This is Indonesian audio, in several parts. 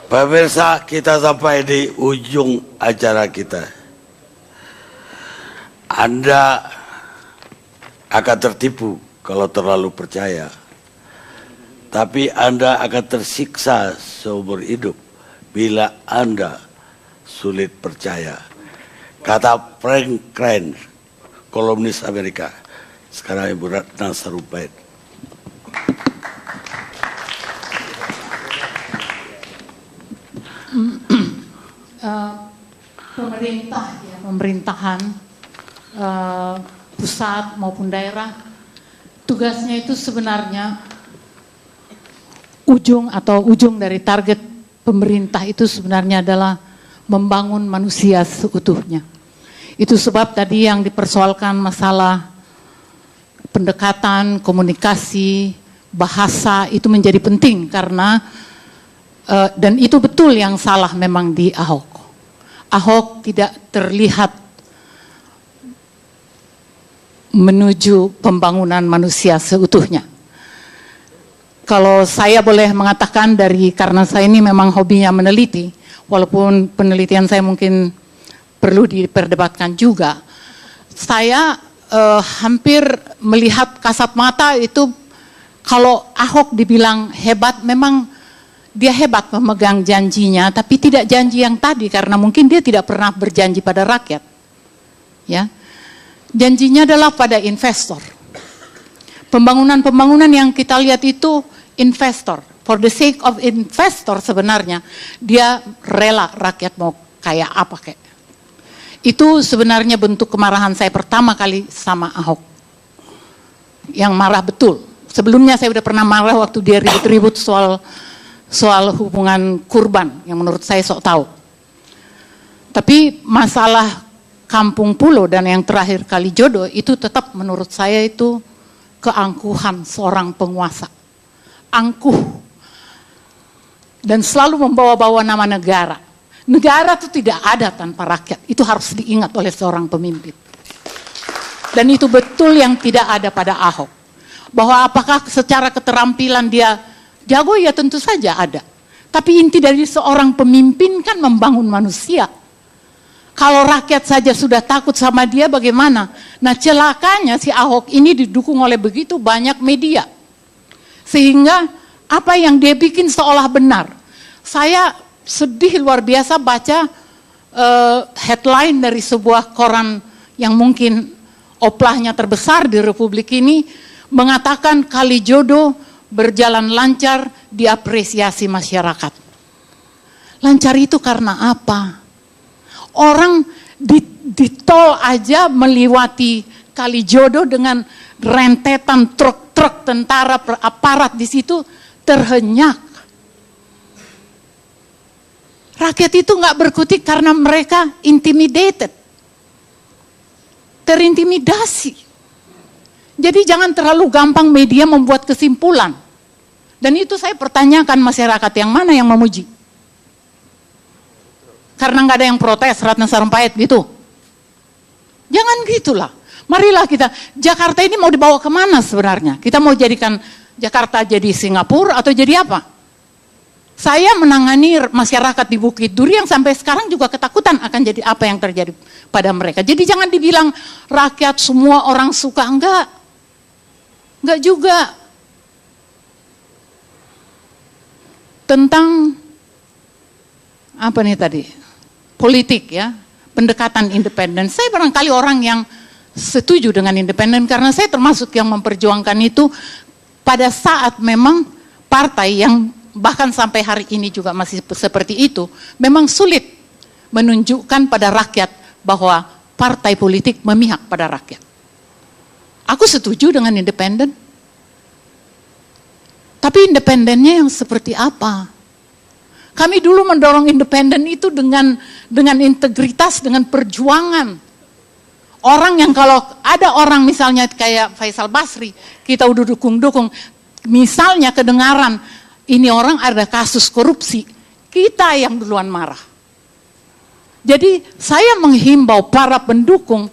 Pemirsa, kita sampai di ujung acara kita. Anda akan tertipu kalau terlalu percaya, tapi Anda akan tersiksa seumur hidup bila Anda sulit percaya. Kata Frank Kern, kolumnis Amerika. Sekarang Ibu Ratna Sarumpait. Pemerintah, ya, pemerintahan pusat maupun daerah, tugasnya itu sebenarnya ujung dari target pemerintah itu sebenarnya adalah membangun manusia seutuhnya. Itu sebab tadi yang dipersoalkan masalah pendekatan, komunikasi, bahasa itu menjadi penting karena dan itu betul yang salah memang di Ahok. Ahok tidak terlihat menuju pembangunan manusia seutuhnya. Kalau saya boleh mengatakan karena saya ini memang hobinya meneliti, walaupun penelitian saya mungkin perlu diperdebatkan juga, saya hampir melihat kasat mata itu kalau Ahok dibilang hebat, memang dia hebat memegang janjinya, tapi tidak janji yang tadi karena mungkin dia tidak pernah berjanji pada rakyat. Ya, janjinya adalah pada investor. Pembangunan yang kita lihat itu investor, for the sake of investor sebenarnya dia rela rakyat mau kayak apa kayak. Itu sebenarnya bentuk kemarahan saya pertama kali sama Ahok. Yang marah betul. Sebelumnya saya udah pernah marah waktu dia ribut-ribut soal hubungan kurban yang menurut saya sok tahu. Tapi masalah kampung pulau dan yang terakhir Kalijodo itu tetap menurut saya itu keangkuhan seorang penguasa. Angkuh. Dan selalu membawa-bawa nama negara. Negara itu tidak ada tanpa rakyat. Itu harus diingat oleh seorang pemimpin. Dan itu betul yang tidak ada pada Ahok. Bahwa apakah secara keterampilan dia jago, ya tentu saja ada. Tapi inti dari seorang pemimpin kan membangun manusia. Kalau rakyat saja sudah takut sama dia bagaimana? Nah celakanya si Ahok ini didukung oleh begitu banyak media. Sehingga apa yang dia bikin seolah benar. Saya sedih luar biasa baca headline dari sebuah koran yang mungkin oplahnya terbesar di Republik ini. Mengatakan Kalijodo berjalan lancar, diapresiasi masyarakat. Lancar itu karena apa? Orang di tol aja melewati Kalijodo dengan rentetan truk-truk tentara aparat di situ terhenyak. Rakyat itu nggak berkutik karena mereka intimidated, terintimidasi. Jadi jangan terlalu gampang media membuat kesimpulan. Dan itu saya pertanyakan masyarakat yang mana yang memuji. Karena nggak ada yang protes Ratna Sarumpait gitu. Jangan gitulah. Marilah kita, Jakarta ini mau dibawa kemana sebenarnya? Kita mau jadikan Jakarta jadi Singapura atau jadi apa? Saya menangani masyarakat di Bukit Duri yang sampai sekarang juga ketakutan akan jadi apa yang terjadi pada mereka. Jadi jangan dibilang rakyat semua orang suka, enggak juga. Tentang apa nih tadi? Politik ya, pendekatan independen. Saya barangkali orang yang setuju dengan independen karena saya termasuk yang memperjuangkan itu pada saat memang partai yang bahkan sampai hari ini juga masih seperti itu, memang sulit menunjukkan pada rakyat bahwa partai politik memihak pada rakyat. Aku setuju dengan independen. Tapi independennya yang seperti apa? Kami dulu mendorong independen itu dengan integritas, dengan perjuangan. Orang yang kalau ada orang misalnya kayak Faisal Basri, kita udah dukung-dukung, misalnya kedengaran, ini orang ada kasus korupsi, kita yang duluan marah. Jadi saya menghimbau para pendukung,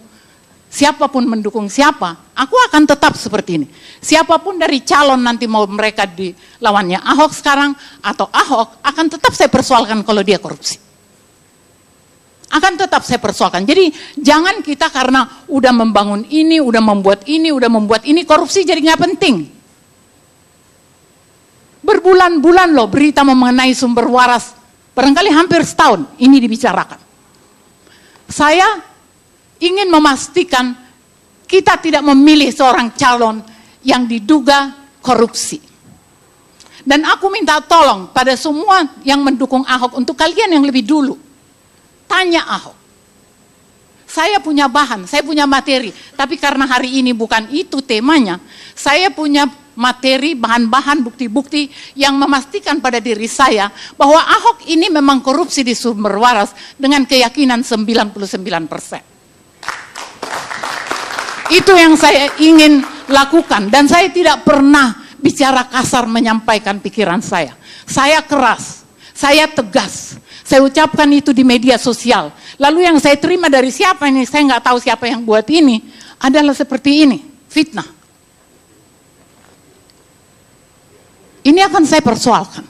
siapapun mendukung siapa, aku akan tetap seperti ini. Siapapun dari calon nanti mau mereka di lawannya Ahok sekarang atau Ahok, akan tetap saya persoalkan kalau dia korupsi. Akan tetap saya persoalkan. Jadi jangan kita karena udah membangun ini, udah membuat ini, korupsi jadi nggak penting. Berbulan-bulan loh berita mengenai sumber waras, barangkali hampir setahun ini dibicarakan. Saya ingin memastikan kita tidak memilih seorang calon yang diduga korupsi. Dan aku minta tolong pada semua yang mendukung Ahok, untuk kalian yang lebih dulu, tanya Ahok. Saya punya bahan, saya punya materi, tapi karena hari ini bukan itu temanya, saya punya materi, bahan-bahan, bukti-bukti yang memastikan pada diri saya bahwa Ahok ini memang korupsi di sumber waras dengan keyakinan 99%. Itu yang saya ingin lakukan, dan saya tidak pernah bicara kasar menyampaikan pikiran saya. Saya keras, saya tegas, saya ucapkan itu di media sosial. Lalu yang saya terima dari siapa ini, saya nggak tahu siapa yang buat ini, adalah seperti ini, fitnah. Ini akan saya persoalkan.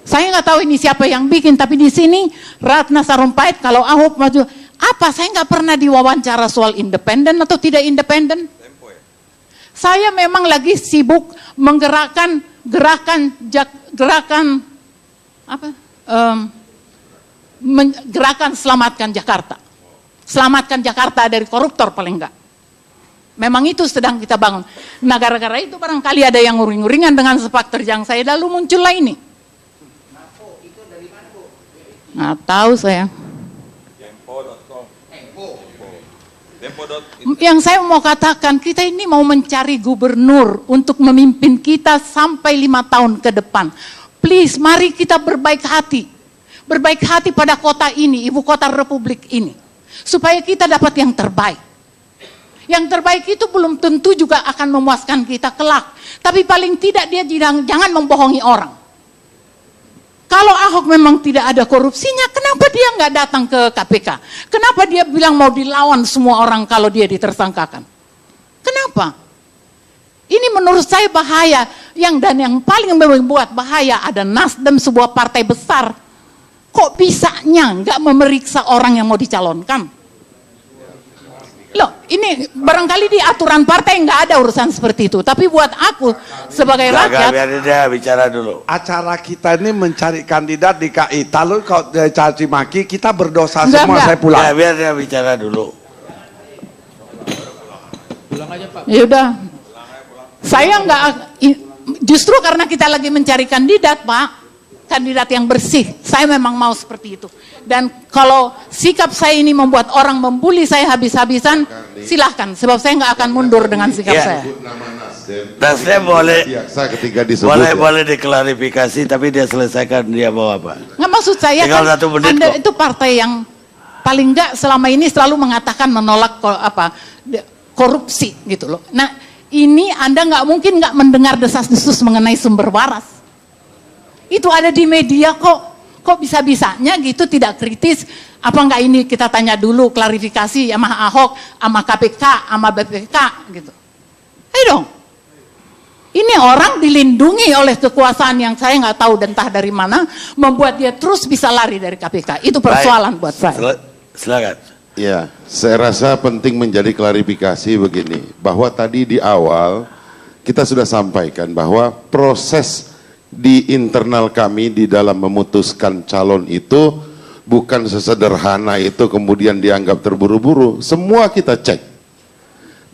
Saya nggak tahu ini siapa yang bikin, tapi di sini Ratna Sarumpait kalau Ahok maju, apa? Saya nggak pernah diwawancara soal independen atau tidak independen. Saya memang lagi sibuk menggerakkan gerakan selamatkan Jakarta. Selamatkan Jakarta dari koruptor paling enggak. Memang itu sedang kita bangun. Nah, gara-gara itu barangkali ada yang nguring-nguringan dengan sepak terjang saya, lalu muncullah ini. Nggak tahu saya. Yang saya mau katakan, kita ini mau mencari gubernur untuk memimpin kita sampai 5 tahun ke depan. Please, mari kita berbaik hati. Berbaik hati pada kota ini, ibu kota republik ini. Supaya kita dapat yang terbaik. Yang terbaik itu belum tentu juga akan memuaskan kita kelak. Tapi paling tidak dia jangan membohongi orang. Kalau Ahok memang tidak ada korupsinya, kenapa dia nggak datang ke KPK? Kenapa dia bilang mau dilawan semua orang kalau dia ditersangkakan? Kenapa? Ini menurut saya bahaya. Dan yang paling membuat bahaya ada Nasdem, sebuah partai besar. Kok bisanya nggak memeriksa orang yang mau dicalonkan? Loh, ini barangkali di aturan partai nggak ada urusan seperti itu. Tapi buat aku sebagai rakyat, biar dia bicara dulu. Acara kita ini mencari kandidat di KI. Lalu kalau caci maki, kita berdosa Enggak, semua. enggak. Saya pulang. Ya, biar dia bicara dulu. Pulang aja Pak. ya udah. Saya nggak, justru karena kita lagi mencari kandidat, Pak. Kandidat yang bersih, saya memang mau seperti itu. Dan kalau sikap saya ini membuat orang membuli saya habis-habisan, silahkan, sebab saya nggak akan mundur dengan sikap Ya. saya. Nasdem boleh ketika disebut boleh diklarifikasi, tapi dia selesaikan dia mau apa. Nggak, maksud saya Tinggal kan 1 menit Anda kok. itu partai yang paling nggak selama ini selalu mengatakan menolak korupsi gitu loh. Nah, ini Anda nggak mungkin nggak mendengar desas-desus mengenai sumber waras. Itu ada di media kok. Kok bisa-bisanya gitu tidak kritis? Apa enggak ini kita tanya dulu, klarifikasi sama Ahok, sama KPK, sama BPK gitu. Ayo dong. Ini orang dilindungi oleh kekuasaan yang saya nggak tahu dan entah dari mana, membuat dia terus bisa lari dari KPK. Itu persoalan buat saya. Silakan. ya, saya rasa penting menjadi klarifikasi begini, bahwa tadi di awal kita sudah sampaikan bahwa proses di internal kami di dalam memutuskan calon itu bukan sesederhana itu kemudian dianggap terburu-buru. Semua kita cek.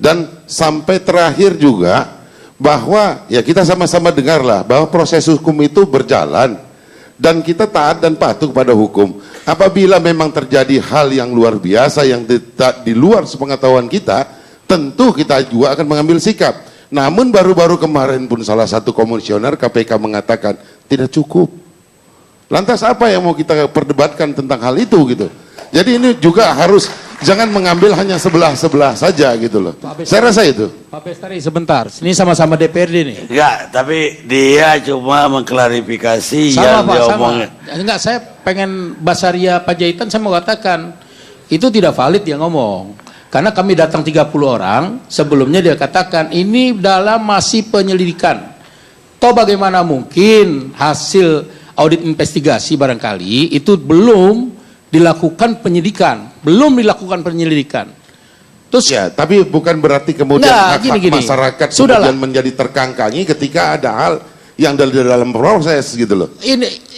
Dan sampai terakhir juga bahwa ya kita sama-sama dengarlah bahwa proses hukum itu berjalan dan kita taat dan patuh pada hukum. Apabila memang terjadi hal yang luar biasa yang di luar sepengetahuan kita, tentu kita juga akan mengambil sikap. Namun baru-baru kemarin pun salah satu komisioner KPK mengatakan tidak cukup. Lantas apa yang mau kita perdebatkan tentang hal itu gitu. Jadi ini juga harus jangan mengambil hanya sebelah-sebelah saja gitu loh. Saya rasa itu. Pak Bestari sebentar, ini sama-sama DPRD nih. Enggak, tapi dia cuma mengklarifikasi Sama yang Pak, dia sama. omongin. Enggak, saya pengen Basaria Panjaitan saya mau katakan, itu tidak valid dia ngomong. Karena kami datang 30 orang, sebelumnya dia katakan ini dalam masih penyelidikan. Toh bagaimana mungkin hasil audit investigasi barangkali itu belum dilakukan penyidikan, belum dilakukan penyelidikan. Terus Ya, tapi bukan berarti kemudian Nggak, hak-hak gini. masyarakat Sudahlah. kemudian menjadi terkangkangi ketika ada hal yang dalam proses gitu loh.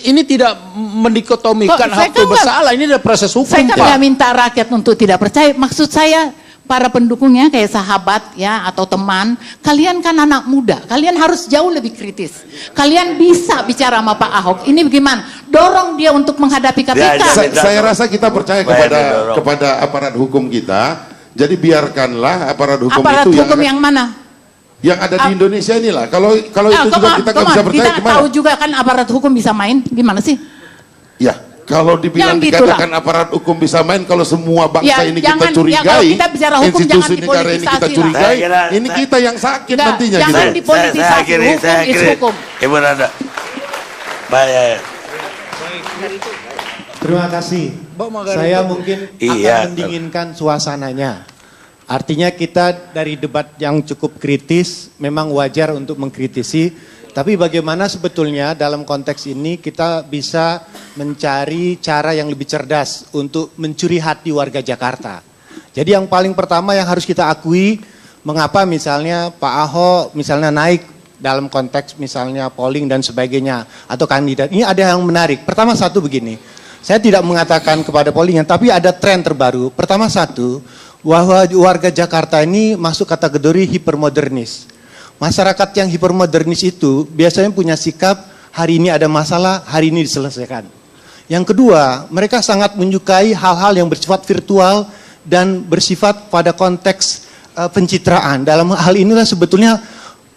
ini tidak mendikotomikan Kok, saya hak itu kan bersalah, ini ada proses hukum, Saya kan Pak. nggak minta rakyat untuk tidak percaya. Maksud saya para pendukungnya kayak sahabat ya atau teman, kalian kan anak muda, kalian harus jauh lebih kritis. Kalian bisa bicara sama Pak Ahok. Ini bagaimana? Dorong dia untuk menghadapi KPK. Ya, Saya rasa kita percaya Bayar didorong. kepada aparat hukum kita. Jadi biarkanlah aparat hukum Aparat itu hukum yang mana? yang ada di Indonesia inilah. Kalau itu juga kita nggak bisa percaya kita gimana? tahu juga kan aparat hukum bisa main gimana sih? Ya, kalau dibilang Yang gitulah. dikatakan aparat hukum bisa main, kalau semua bangsa Ya, ini jangan- kita ya, curigai, kalau kita bicara hukum, institusi jangan negara ini kita dipolitisasi curigai, lah. Saya kira- ini kita yang sakit Nggak, nantinya. jangan gitu. dipolitisasi. Hukum is hukum. Ibu Nanda. Baik. Terima kasih. Saya mungkin Iya. akan mendinginkan suasananya. Artinya kita dari debat yang cukup kritis memang wajar untuk mengkritisi. Tapi bagaimana sebetulnya dalam konteks ini kita bisa mencari cara yang lebih cerdas untuk mencuri hati warga Jakarta. Jadi yang paling pertama yang harus kita akui, mengapa misalnya Pak Ahok misalnya naik dalam konteks misalnya polling dan sebagainya atau kandidat. Ini ada yang menarik. Pertama satu begini, saya tidak mengatakan kepada pollingnya, tapi ada tren terbaru. Pertama satu, bahwa warga Jakarta ini masuk kategori hipermodernis. Masyarakat yang hipermodernis itu biasanya punya sikap hari ini ada masalah, hari ini diselesaikan. Yang kedua, mereka sangat menyukai hal-hal yang bersifat virtual dan bersifat pada konteks pencitraan. Dalam hal inilah sebetulnya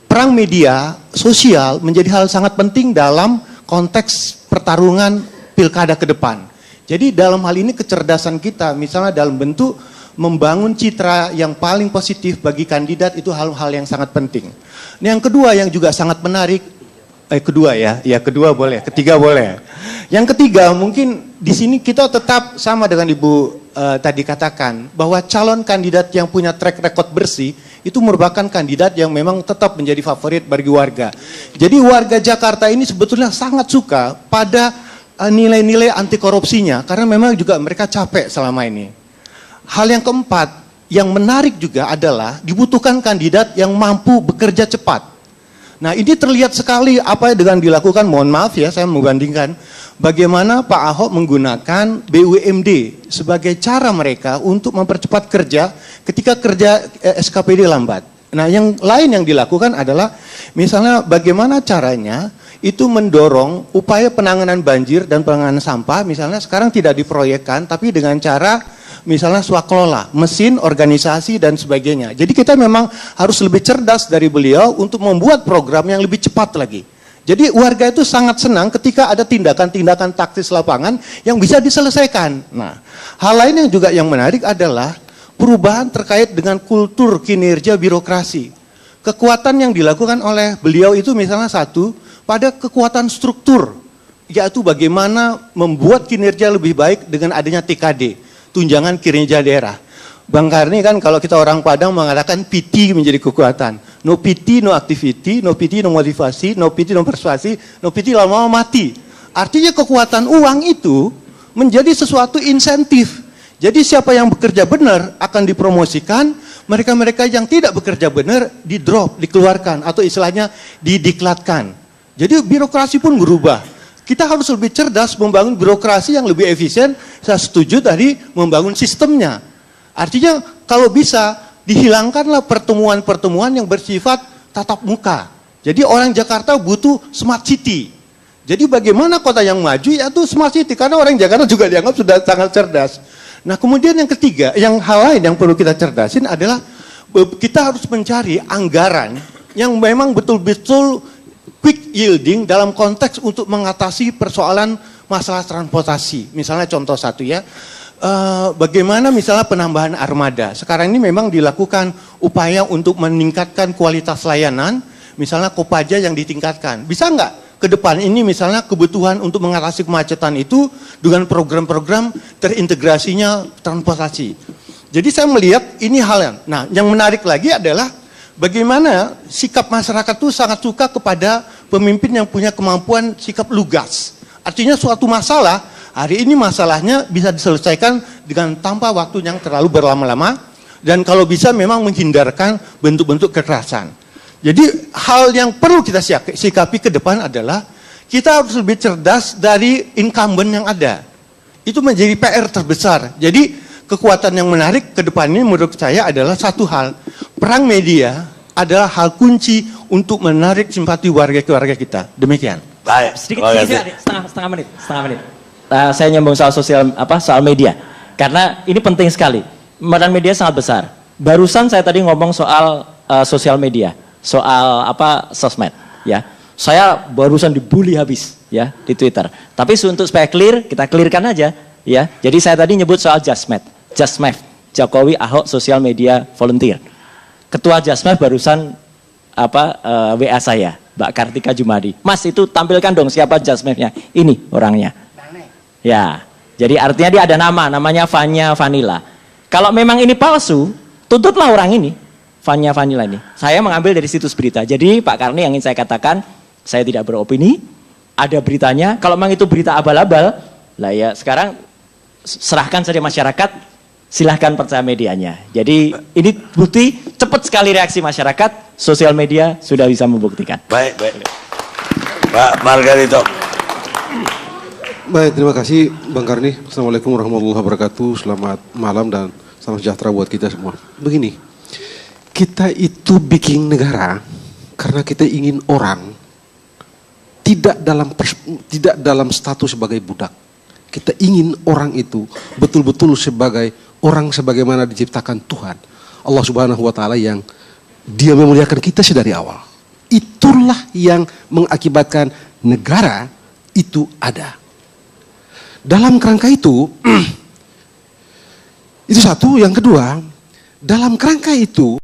perang media sosial menjadi hal sangat penting dalam konteks pertarungan pilkada ke depan. Jadi dalam hal ini kecerdasan kita misalnya dalam bentuk membangun citra yang paling positif bagi kandidat itu hal-hal yang sangat penting. Nah, yang kedua yang juga sangat menarik, kedua boleh, ketiga boleh. Yang ketiga mungkin di sini kita tetap sama dengan Ibu tadi katakan bahwa calon kandidat yang punya track record bersih itu merupakan kandidat yang memang tetap menjadi favorit bagi warga. Jadi warga Jakarta ini sebetulnya sangat suka pada nilai-nilai anti korupsinya karena memang juga mereka capek selama ini. Hal yang keempat, yang menarik juga adalah dibutuhkan kandidat yang mampu bekerja cepat. Nah ini terlihat sekali apa yang dengan dilakukan, mohon maaf ya saya membandingkan, bagaimana Pak Ahok menggunakan BUMD sebagai cara mereka untuk mempercepat kerja ketika kerja SKPD lambat. Nah yang lain yang dilakukan adalah misalnya bagaimana caranya itu mendorong upaya penanganan banjir dan penanganan sampah misalnya sekarang tidak diproyekkan tapi dengan cara misalnya swakelola, mesin, organisasi, dan sebagainya. Jadi kita memang harus lebih cerdas dari beliau untuk membuat program yang lebih cepat lagi. Jadi warga itu sangat senang ketika ada tindakan-tindakan taktis lapangan yang bisa diselesaikan. Nah, hal lain yang juga yang menarik adalah perubahan terkait dengan kultur kinerja birokrasi. Kekuatan yang dilakukan oleh beliau itu misalnya satu, pada kekuatan struktur, yaitu bagaimana membuat kinerja lebih baik dengan adanya TKD. Tunjangan kinerja daerah. Bang Karni kan kalau kita orang Padang mengatakan PT menjadi kekuatan. No PT, no activity, no PT, no motivasi, no PT, no persuasi, no PT lama-lama mati. Artinya kekuatan uang itu menjadi sesuatu insentif. Jadi siapa yang bekerja benar akan dipromosikan, mereka-mereka yang tidak bekerja benar di drop, dikeluarkan atau istilahnya didiklatkan. Jadi birokrasi pun berubah. Kita harus lebih cerdas membangun birokrasi yang lebih efisien. Saya setuju tadi membangun sistemnya. Artinya kalau bisa dihilangkanlah pertemuan-pertemuan yang bersifat tatap muka. Jadi orang Jakarta butuh smart city. Jadi bagaimana kota yang maju yaitu smart city. Karena orang Jakarta juga dianggap sudah sangat cerdas. Nah kemudian yang ketiga, yang hal lain yang perlu kita cerdasin adalah kita harus mencari anggaran yang memang betul-betul quick yielding dalam konteks untuk mengatasi persoalan masalah transportasi. Misalnya contoh satu ya, bagaimana misalnya penambahan armada. Sekarang ini memang dilakukan upaya untuk meningkatkan kualitas layanan, misalnya Kopaja yang ditingkatkan. Bisa nggak ke depan ini misalnya kebutuhan untuk mengatasi kemacetan itu dengan program-program terintegrasinya transportasi. Jadi saya melihat ini hal yang menarik lagi adalah bagaimana sikap masyarakat itu sangat suka kepada pemimpin yang punya kemampuan sikap lugas. Artinya suatu masalah, hari ini masalahnya bisa diselesaikan dengan tanpa waktu yang terlalu berlama-lama, dan kalau bisa memang menghindarkan bentuk-bentuk kekerasan. Jadi hal yang perlu kita sikapi ke depan adalah kita harus lebih cerdas dari incumbent yang ada. Itu menjadi PR terbesar. Jadi kekuatan yang menarik ke depan ini menurut saya adalah satu hal. Perang media adalah hal kunci untuk menarik simpati warga-warga kita. Demikian. Baik. Sedikit setengah menit. Saya nyambung soal soal media. Karena ini penting sekali. Peran media sangat besar. Barusan saya tadi ngomong soal sosial media, soal sosmed, ya. Saya barusan dibully habis, ya, di Twitter. Tapi untuk supaya clear, kita clearkan aja, ya. Jadi saya tadi nyebut soal Jasmed, Jokowi Ahok Social Media Volunteer. Ketua Jasmed barusan WA saya, Mbak Kartika Jumadi. Mas, itu tampilkan dong siapa Jasmednya. Ini orangnya. Ya. Jadi artinya dia ada namanya Vanya Vanilla. Kalau memang ini palsu, tuntutlah orang ini, Vanya Vanilla ini. Saya mengambil dari situs berita. Jadi Pak Karni yang ingin saya katakan, saya tidak beropini, ada beritanya. Kalau memang itu berita abal-abal, lah ya sekarang serahkan saja masyarakat, silahkan percaya medianya. Jadi ini bukti cepat sekali reaksi masyarakat, sosial media sudah bisa membuktikan. Baik. Pak Margarito. Baik, terima kasih Bang Karni. Assalamualaikum warahmatullahi wabarakatuh. Selamat malam dan salam sejahtera buat kita semua. Begini, kita itu bikin negara karena kita ingin orang tidak dalam status sebagai budak. Kita ingin orang itu betul-betul sebagai orang sebagaimana diciptakan Tuhan. Allah Subhanahu wa taala yang Dia memuliakan kita sedari awal. Itulah yang mengakibatkan negara itu ada. Dalam kerangka itu satu. Yang kedua, dalam kerangka itu